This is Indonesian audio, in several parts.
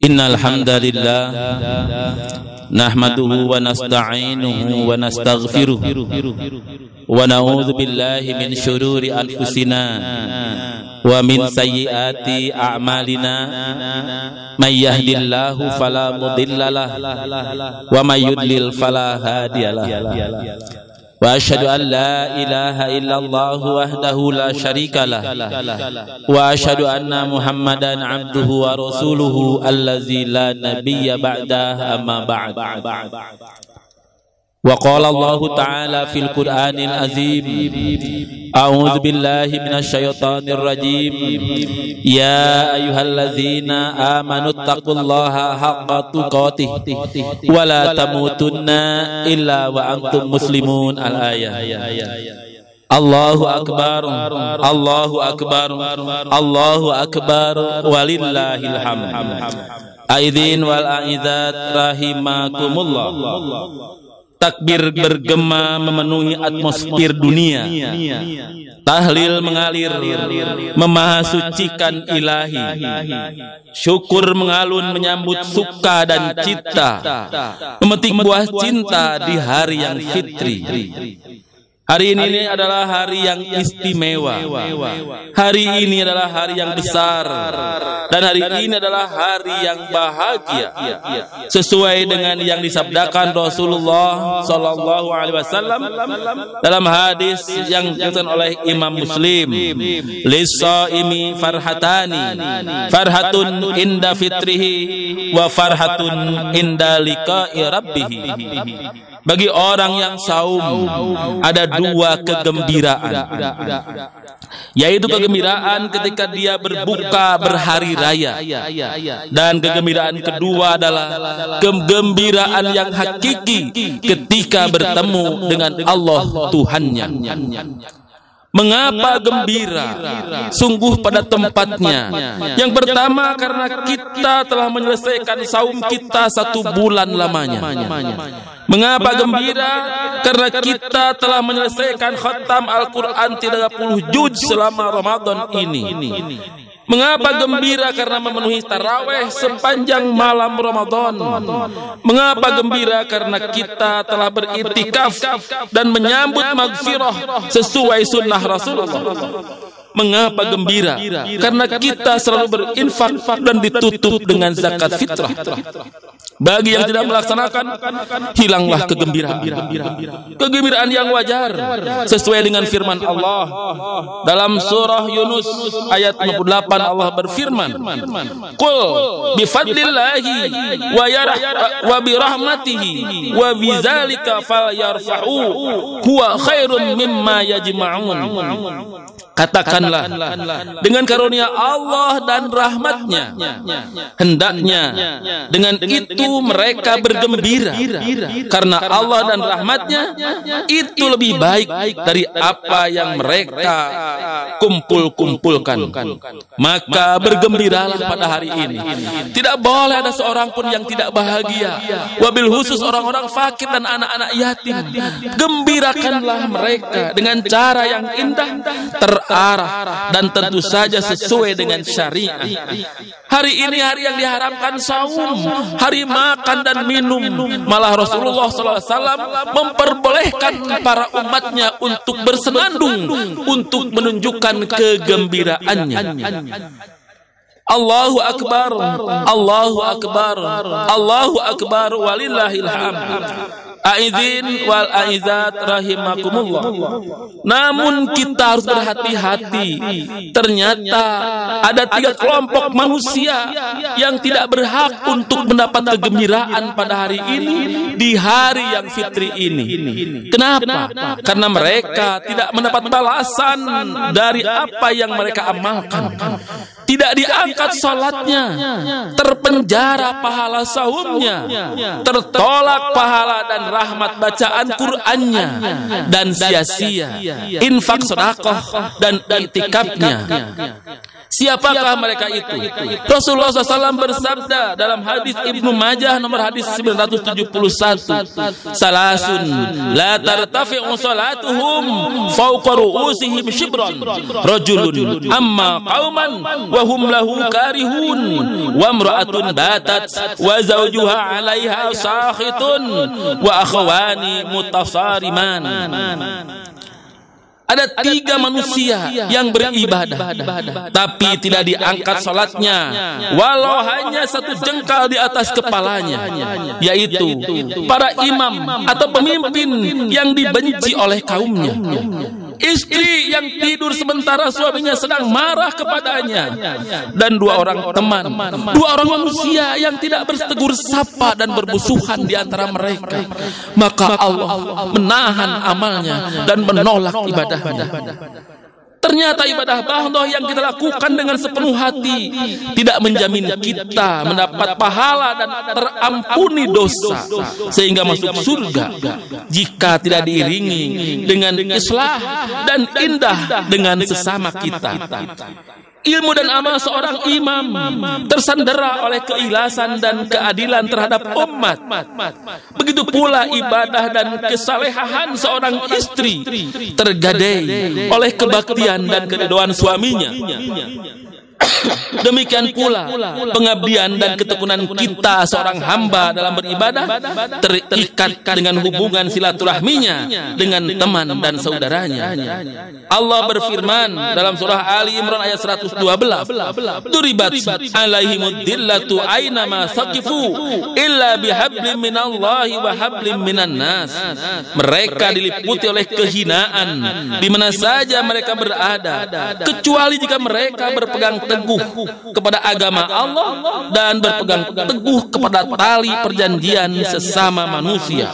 Innal hamdalillah nahmaduhu wa nasta'inuhu wa nastaghfiruh wa na'udzu billahi min syururi anfusina wa min sayyiati a'malina may yahdihillahu fala mudhillalah wa may yudlil fala hadiyalah wa asyhadu an la ilaha illallah wahdahu la syarikalah wa asyhadu anna muhammadan abduhu wa rasuluhu allazi la nabiyya ba'dah amma ba'd. Wa qala Allah ta'ala fil Qur'anil azim a'udzu billahi minasy syaithanir rajim ya ayyuhalladzina amanu taqullaha haqqa tuqatih wa la tamutunna illa wa antum muslimun. Al-ayah. Allahu akbar, Allahu akbar, Allahu akbar, walillahil hamd. Aidin wal aidat rahimakumullah. Takbir bergema memenuhi atmosfer dunia. Tahlil mengalir memahasucikan ilahi. Syukur mengalun menyambut suka dan cita. Memetik buah cinta di hari yang fitri. Hari ini adalah hari yang istimewa. Hari ini adalah hari yang besar. Dan hari ini adalah hari yang bahagia. Sesuai dengan yang disabdakan Rasulullah sallallahu alaihi wasallam dalam hadis yang diriwayatkan oleh Imam Muslim. Lis-shaimi farhatani. Farhatun inda fitrihi wa farhatun inda liqa'i rabbih. Bagi orang yang saum ada dua kegembiraan, yaitu kegembiraan ketika dia berbuka berhari raya, dan kegembiraan kedua adalah kegembiraan yang hakiki ketika bertemu dengan Allah Tuhannya. Mengapa gembira? Sungguh pada tempatnya. Yang pertama karena kita telah menyelesaikan saum kita 1 bulan lamanya. Mengapa gembira? Karena kita telah menyelesaikan khatam Al-Quran 30 juz selama Ramadan ini. Mengapa gembira? Karena memenuhi tarawih sepanjang malam Ramadan. Mengapa gembira? Karena kita telah beriktikaf dan menyambut maghfirah sesuai sunnah Rasulullah. Mengapa gembira? Karena kita selalu berinfak dan ditutup dengan zakat fitrah. Bagi yang tidak melaksanakan, hilanglah kegembiraan. Kegembiraan yang wajar sesuai dengan firman Allah dalam surah Yunus ayat 58. Allah berfirman, "Qul bi fadlillahi wa bi rahmatihi wa bi dzalika falyarfa'u huwa khairun mimma yajma'un." Katakanlah, dengan karunia Allah dan rahmatnya, hendaknya dengan itu mereka bergembira, karena Allah dan rahmatnya itu lebih baik dari apa yang mereka kumpul-kumpulkan. Maka bergembiralah pada hari ini. Tidak boleh ada seorang pun yang tidak bahagia. Wabil khusus orang-orang fakir dan anak-anak yatim. Gembirakanlah mereka dengan cara yang indah, terarah, dan tentu saja sesuai dengan syariat. Hari ini hari yang diharamkan saum, hari makan dan minum. Malah Rasulullah SAW memperbolehkan para umatnya untuk bersenandung, untuk menunjukkan kegembiraannya. Allahu akbar, Allahu akbar, Allahu akbar, walillahil hamd. Aidin wal aizat rahimakumullah. Namun kita harus berhati-hati. Ternyata ada 3 kelompok manusia yang tidak berhak untuk mendapat kegembiraan pada hari ini, di hari yang fitri ini. Kenapa? Karena mereka tidak mendapat balasan dari apa yang mereka amalkan. Tidak diangkat salatnya, terpenjara pahala saumnya, tertolak pahala dan rahmat bacaan Qur'annya, dan sia-sia infak sedekah dan iktikafnya. Siapakah mereka itu? Rasulullah SAW bersabda dalam hadis Ibnu Majah nomor hadis 971, salasun la tartafi'u salatuhum fawqa ru'usihim shibran, rajulun amma qauman wa hum lahu karihun, wa imra'atun batat wa zawjuha 'alaiha sakhitun, wa akhawani mutasariman. Ada 3 manusia yang beribadah tapi tidak diangkat salatnya walau hanya 1 jengkal di atas kepalanya, yaitu para imam atau pemimpin yang dibenci oleh kaumnya, istri yang tidur sementara suaminya sedang marah kepadanya, dan 2 orang teman, 2 orang manusia yang tidak bertegur sapa dan bermusuhan di antara mereka. Maka Allah menahan amalnya dan menolak ibadahnya. Ternyata ibadah bahdoh yang kita lakukan dengan sepenuh hati tidak menjamin kita mendapat pahala dan terampuni dosa sehingga masuk surga jika tidak diiringi dengan islah dan indah dengan sesama kita. Ilmu dan amal seorang imam tersandera oleh keikhlasan dan keadilan terhadap umat. Begitu pula ibadah dan kesalehan seorang istri tergadai oleh kebaktian dan keridhaan suaminya. Demikian pula pengabdian dan ketekunan kita seorang hamba dalam beribadah terikat dengan hubungan silaturahminya dengan teman dan saudaranya. Allah berfirman dalam surah Ali Imran ayat 112, duribat alaihimud dillatu aina ma saqifu illa bihablim minallahi wa hablim minan nas. Mereka diliputi oleh kehinaan di mana saja mereka berada, kecuali jika mereka berpegang teguh kepada agama Allah dan berpegang teguh kepada tali perjanjian sesama manusia.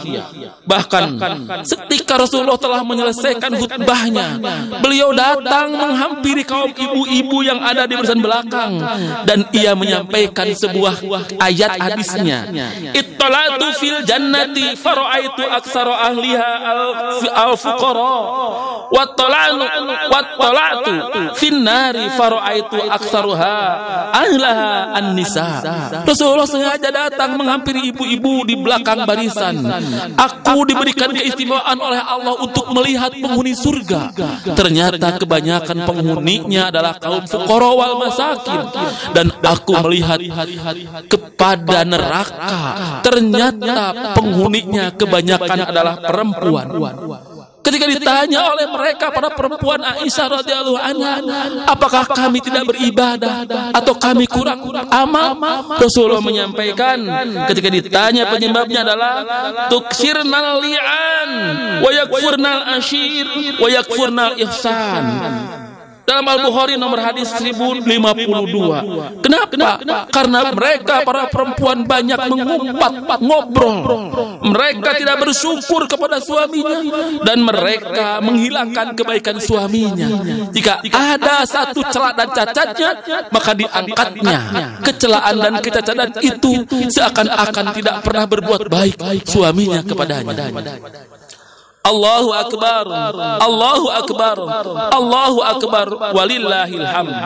Bahkan ketika Rasulullah telah menyelesaikan khutbahnya, beliau datang menghampiri kaum ibu-ibu yang ada di barisan belakang dan ia menyampaikan sebuah ayat hadisnya. Ittalatu fil jannati fara'aitu aksara ahliha al-fuqara wattalatu fin nari fara'aitu aksaruha ahlaha an-nisa. Rasulullah sengaja datang menghampiri ibu-ibu di belakang barisan. Aku diberikan keistimewaan oleh Allah untuk melihat penghuni surga. Ternyata kebanyakan penghuninya adalah kaum fuqara wal masakin, dan aku melihat kepada neraka. Ternyata penghuninya kebanyakan adalah perempuan. Ketika ditanya oleh mereka para perempuan Aisyah radhiyallahu anha, apakah kami tidak beribadah atau kami kurang amal? Rasulullah menyampaikan ketika ditanya penyebabnya adalah tuksirnal li'an wa yakfurnal ashir wa yakfurnal ihsan. Dalam Al-Bukhari nomor hadis 1052. Kenapa? Karena mereka para perempuan banyak mengumpat, ngobrol. Mereka tidak bersyukur kepada suaminya dan mereka menghilangkan kebaikan suaminya. Jika ada satu celah dan cacatnya, maka diangkatnya. Kecelaan dan kecacatan itu seakan-akan tidak pernah berbuat baik suaminya kepadanya. Allahu akbar, Allahu akbar, Allahu akbar, walillahil hamd.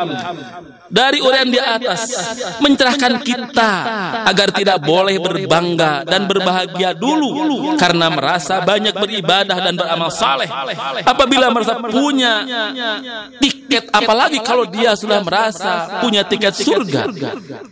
Dari uraian di atas mencerahkan kita agar tidak boleh berbangga dan berbahagia dulu karena merasa banyak beribadah dan beramal saleh. Apabila merasa punya tiket, apalagi kalau dia sudah merasa punya tiket surga,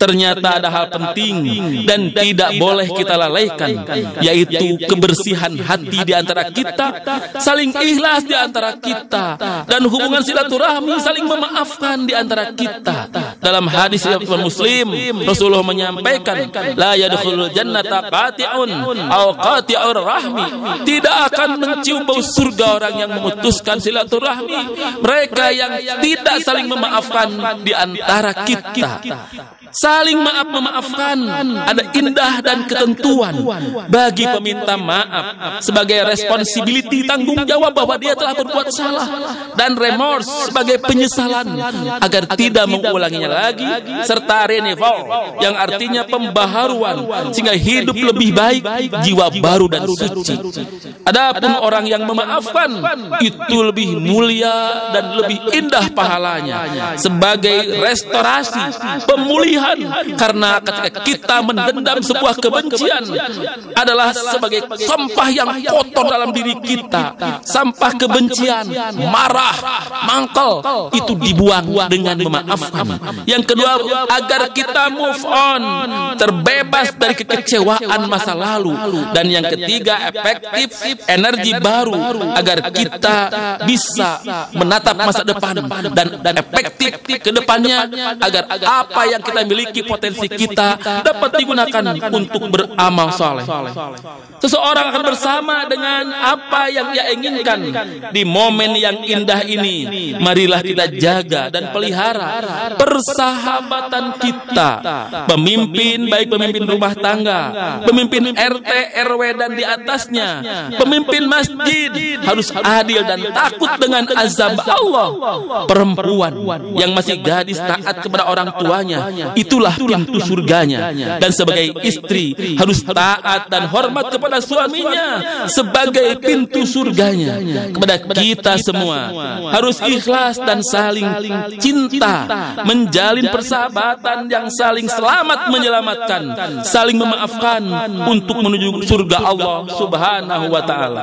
ternyata ada hal penting dan tidak boleh kita lalaikan, yaitu kebersihan hati di antara kita, saling ikhlas di antara kita, dan hubungan silaturahmi, saling memaafkan di antara kita. Dalam hadis riwayat Muslim, Rasulullah menyampaikan, la yadkhulul jannata qati'un aw qati'ur rahmi. Tidak akan mencium bau surga orang yang memutuskan silaturahmi, mereka yang tidak saling memaafkan di antara kita. Saling maaf-memaafkan, ada indah dan ketentuan bagi peminta maaf sebagai responsibility, tanggung jawab bahwa dia telah berbuat salah, dan remorse sebagai penyesalan agar tidak mengulanginya lagi, serta renewal yang artinya pembaharuan sehingga hidup lebih baik, jiwa baru dan suci. Adapun orang yang memaafkan itu lebih mulia dan lebih indah pahalanya sebagai restorasi, pemulihan, karena ketika kita mendendam sebuah kebencian adalah sebagai sampah yang kotor dalam diri kita, sampah kebencian, marah, mangkel, itu dibuang dengan memaafkan. Yang kedua, agar kita move on, terbebas dari kekecewaan masa lalu. Dan yang ketiga, efektif energi baru agar kita bisa menatap masa depan dan efektif ke depannya, agar apa yang kita miliki, potensi kita dapat digunakan untuk beramal saleh. Seseorang akan bersama dengan apa yang ia inginkan di momen yang indah ini. Marilah kita jaga dan pelihara persahabatan kita. Pemimpin, baik pemimpin rumah tangga, pemimpin RT, RW dan di atasnya, pemimpin masjid harus adil dan takut dengan azab Allah. Perempuan yang masih gadis taat kepada orang tuanya, itulah pintu surganya. Dan sebagai istri harus taat dan hormat kepada suaminya sebagai pintu surganya. Kepada kita semua harus ikhlas dan saling cinta, menjalin persahabatan yang saling selamat menyelamatkan, saling memaafkan untuk menuju surga Allah Subhanahu wa ta'ala.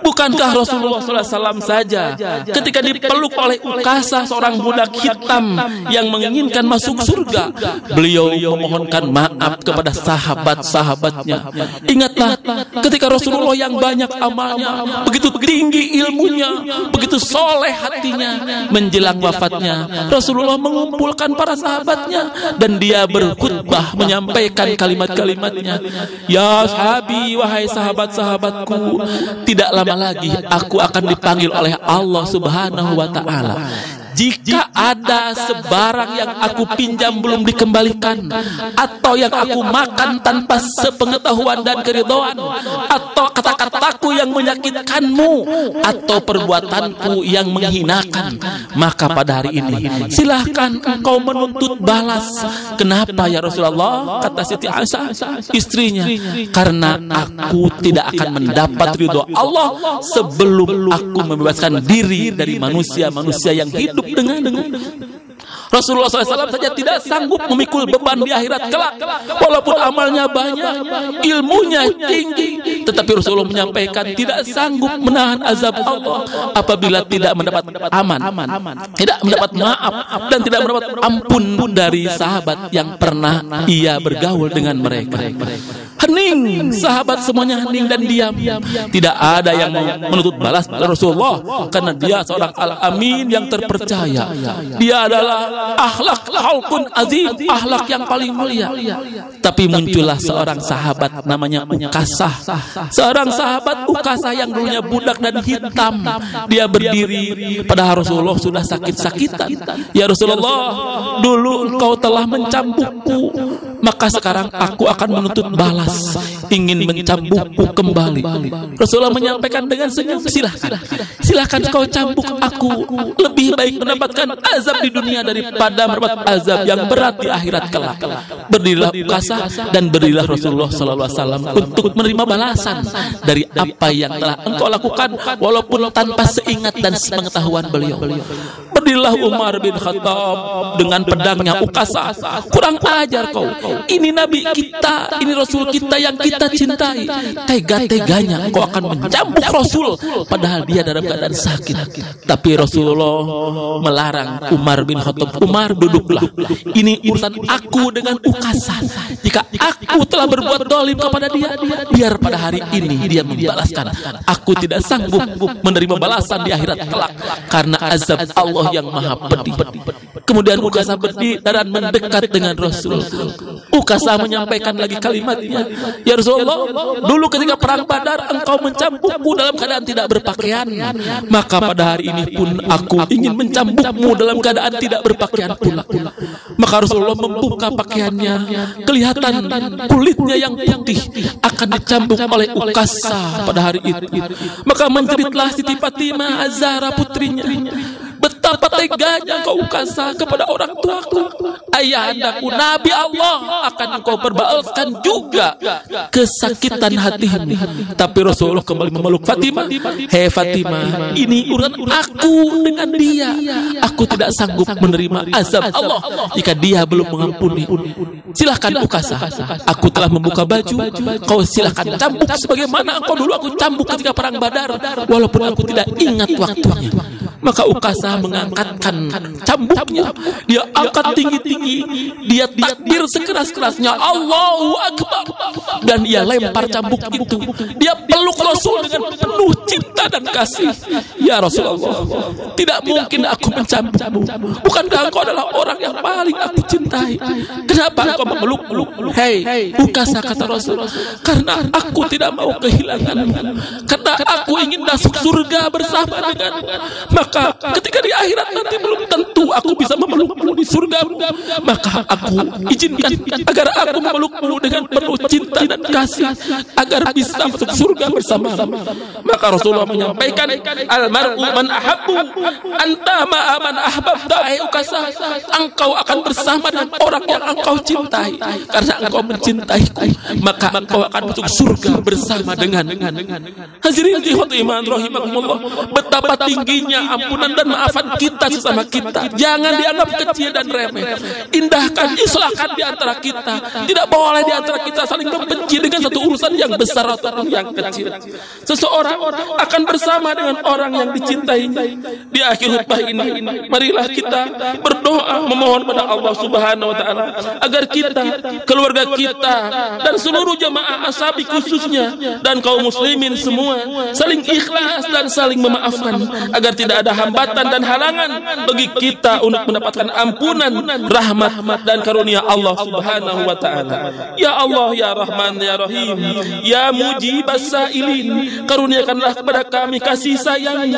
Bukankah Rasulullah SAW saja ketika dipeluk oleh Ukasah, seorang budak hitam yang menginginkan masuk surga, beliau memohonkan maaf kepada sahabat-sahabatnya. Ingatlah ketika Rasulullah yang banyak amalnya, begitu tinggi ilmunya, begitu soleh hatinya, menjelang wafatnya Rasulullah mengumpulkan para sahabatnya dan dia berkhutbah menyampaikan kalimat-kalimatnya. Ya sahabi, wahai sahabat-sahabatku, tidak lama lagi aku akan dipanggil oleh Allah Subhanahu wa ta'ala. Jika ada sebarang yang aku pinjam belum dikembalikan, atau yang aku makan tanpa sepengetahuan dan keridhaan, atau kata-kataku yang menyakitkanmu, atau perbuatanku yang menghinakan, maka pada hari ini silahkan engkau menuntut balas. Kenapa ya Rasulullah? Kata Siti Aisyah istrinya, karena aku tidak akan mendapat ridho Allah sebelum aku membebaskan diri dari manusia-manusia yang hidup dengan Rasulullah SAW saja tidak sanggup memikul beban di akhirat kelak, walaupun amalnya banyak, ilmunya tinggi, tetapi Rasulullah menyampaikan tidak sanggup menahan azab Allah apabila tidak mendapat aman, tidak mendapat maaf, dan tidak mendapat ampun dari sahabat yang pernah ia bergaul dengan mereka. Hening, sahabat semuanya hening dan diam. Tidak ada yang menuntut balas pada Rasulullah karena dia seorang al-amin yang terpercaya. Dia adalah akhlak khalqun azim, akhlak yang paling mulia. Tapi muncullah seorang sahabat namanya Ukasah. Seorang sahabat Ukasah yang dulunya budak dan hitam. Dia berdiri pada Rasulullah sudah sakit-sakitan. Ya Rasulullah, dulu engkau telah mencambukku, maka sekarang aku akan menuntut balas, ingin mencambukku kembali. Rasulullah menyampaikan dengan senyum, silahkan kau cambuk aku, lebih baik mendapatkan azab di dunia daripada mendapat azab yang berat di akhirat kelak. Berdirilah Ukasah dan berdirilah Rasulullah SAW untuk menerima balasan dari apa yang telah engkau lakukan, walaupun tanpa seingat dan sepengetahuan beliau. Berdirilah Umar bin Khattab dengan pedangnya Ukasah. Kurang ajar kau, ini Nabi kita, ini Rasul kita yang kita cintai, tega-teganya kau akan mencambuk Rasul padahal dia dalam keadaan sakit. Tapi Rasulullah melarang Umar bin Khattab, Umar duduklah, ini urusan aku dengan Ukasah. Jika aku telah berbuat dolim kepada dia, biar pada hari ini dia membalaskan. Aku tidak sanggup menerima balasan di akhirat kelak karena azab Allah yang maha pedih. Kemudian Ukasah berdiri dan mendekat dengan Rasul. Ukasah menyampaikan lagi kalimatnya, ya Rasulullah, dulu ketika perang Badar engkau mencambukku dalam keadaan tidak berpakaian, maka pada hari ini pun aku ingin mencambukmu dalam keadaan tidak berpakaian pula. Maka Rasulullah membuka pakaiannya, kelihatan kulitnya yang putih akan dicambuk oleh Ukasah pada hari itu. Maka menjeritlah Siti Fatimah Az-Zahra putrinya, betapa teganya kau Ukasah kepada orang tuaku. Ayahandaku Nabi Allah akan engkau perbalaskan juga kesakitan hatimu. Tapi Rasulullah kembali memeluk Fatimah. Hei Fatimah, ini urusan aku dengan dia. Aku tidak sanggup menerima azab Allah jika dia belum mengampuni. Silahkan Ukasah, aku telah membuka baju, kau silahkan cambuk sebagaimana engkau dulu aku cambuk ketika perang Badar, walaupun aku tidak ingat waktunya. Maka Ukasah mengangkatkan cambuknya, dia angkat tinggi-tinggi, dia takbir sekeras-kerasnya, Allahu Akbar, dan ia lempar cambuk itu. Dia peluk Rasul dengan penuh cinta dan kasih. Ya Rasulullah, tidak mungkin aku mencambukmu. Bukankah engkau adalah orang yang paling aku cintai? Kenapa engkau memelukku? Hei Ukasah, kata Rasul, karena aku tidak mau kehilanganmu, karena aku ingin masuk surga bersama denganmu. Maka ketika di akhirat nanti belum tentu aku bisa memelukmu di surga, maka aku izinkan agar aku memelukmu dengan penuh cinta dan kasih agar bisa masuk surga bersama. Maka Rasulullah menyampaikan, almar'u man ahabbu anta ma'a man ahbabta. Ukasah, engkau akan bersama dengan orang yang engkau cintai. Karena engkau mencintaiku, maka engkau akan masuk surga bersama dengan. Hadirin iman rahimakumullah, betapa tingginya ampunan dan maafan kita sesama kita. Jangan dianggap kecil dan remeh. Indahkan, islahkan di antara kita. Tidak boleh di antara kita saling membenci dengan satu urusan yang besar atau yang kecil. Seseorang akan bersama dengan orang yang dicintainya. Di akhir khutbah ini, marilah kita berdoa memohon pada Allah Subhanahu wa taala agar kita, keluarga kita, dan seluruh jamaah ashabi khususnya dan kaum muslimin semua saling ikhlas dan saling memaafkan, agar tidak ada hambatan dan halangan bagi kita untuk mendapatkan ampunan, rahmat dan karunia Allah Subhanahu wa taala. Ya Allah, ya Rahman, ya Rahim, ya Mujibas Sa'ilin, karuniakanlah kepada kami kasih sayang,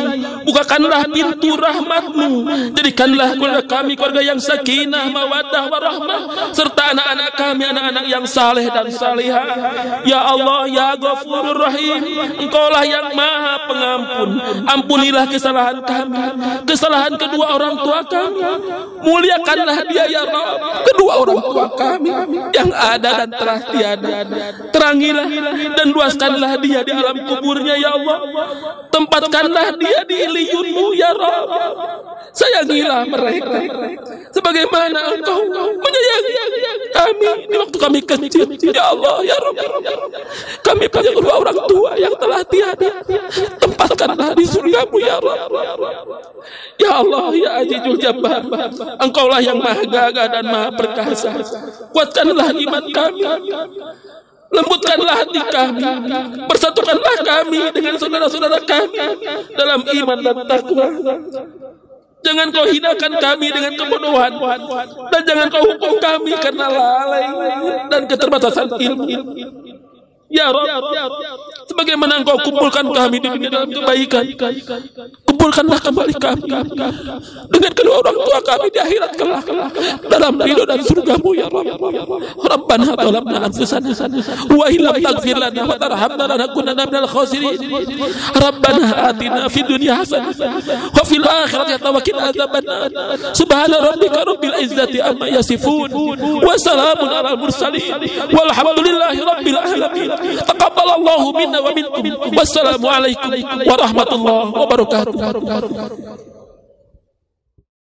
bukakanlah pintu rahmat-Mu, jadikanlah keluarga kami keluarga yang sakinah, mawaddah, warahmah, serta anak-anak kami anak-anak yang saleh dan salihah. Ya Allah, ya Ghafurur Rahim, Engkaulah yang Maha Pengampun. Ampunilah kesalahan kami, kesalahan kedua orang tua kami. Muliakanlah dia ya Rabb, kedua orang tua kami yang ada dan telah tiada. Terangilah dan luaskanlah dia di alam kuburnya ya Allah. Tempatkanlah dia di iliyun-Mu ya Rabb. Sayangilah mereka sebagaimana Engkau menyayangi kami di waktu kami kecil ya Allah ya Rabb. Kami punya kedua orang tua yang telah tiada. Tempatkanlah di surga-Mu ya Rabb. Ya Allah, ya Azizul Jabbar, Engkaulah yang Maha Gagah dan Maha Perkasa. Kuatkanlah iman kami, lembutkanlah hati kami, persatukanlah kami dengan saudara-saudara kami dalam iman dan takwa. Jangan Kau hinakan kami dengan kebodohan, dan jangan Kau hukum kami karena lalai dan keterbatasan ilmu. Ya Rabb, sebagaimana Engkau kumpulkan kami di dunia dalam kebaikan, kumpulkanlah kembali kami dengan kedua orang tua kami di akhirat kelak dalam ridho dan surga-Mu ya Rabb. Rabbana zalamna anfusana wa illam taghfir lana wa tarhamna lanakunanna minal khasirin. Rabbana atina fid dunya hasanah wa fil akhirati hasanah wa qina adzabannar. Subhana rabbika rabbil izzati amma yasifun wa salamun alal mursalin walhamdulillahi rabbil alamin. Taqabbalallahu minna wa minkum. Wassalamu alaikum warahmatullahi wabarakatuh.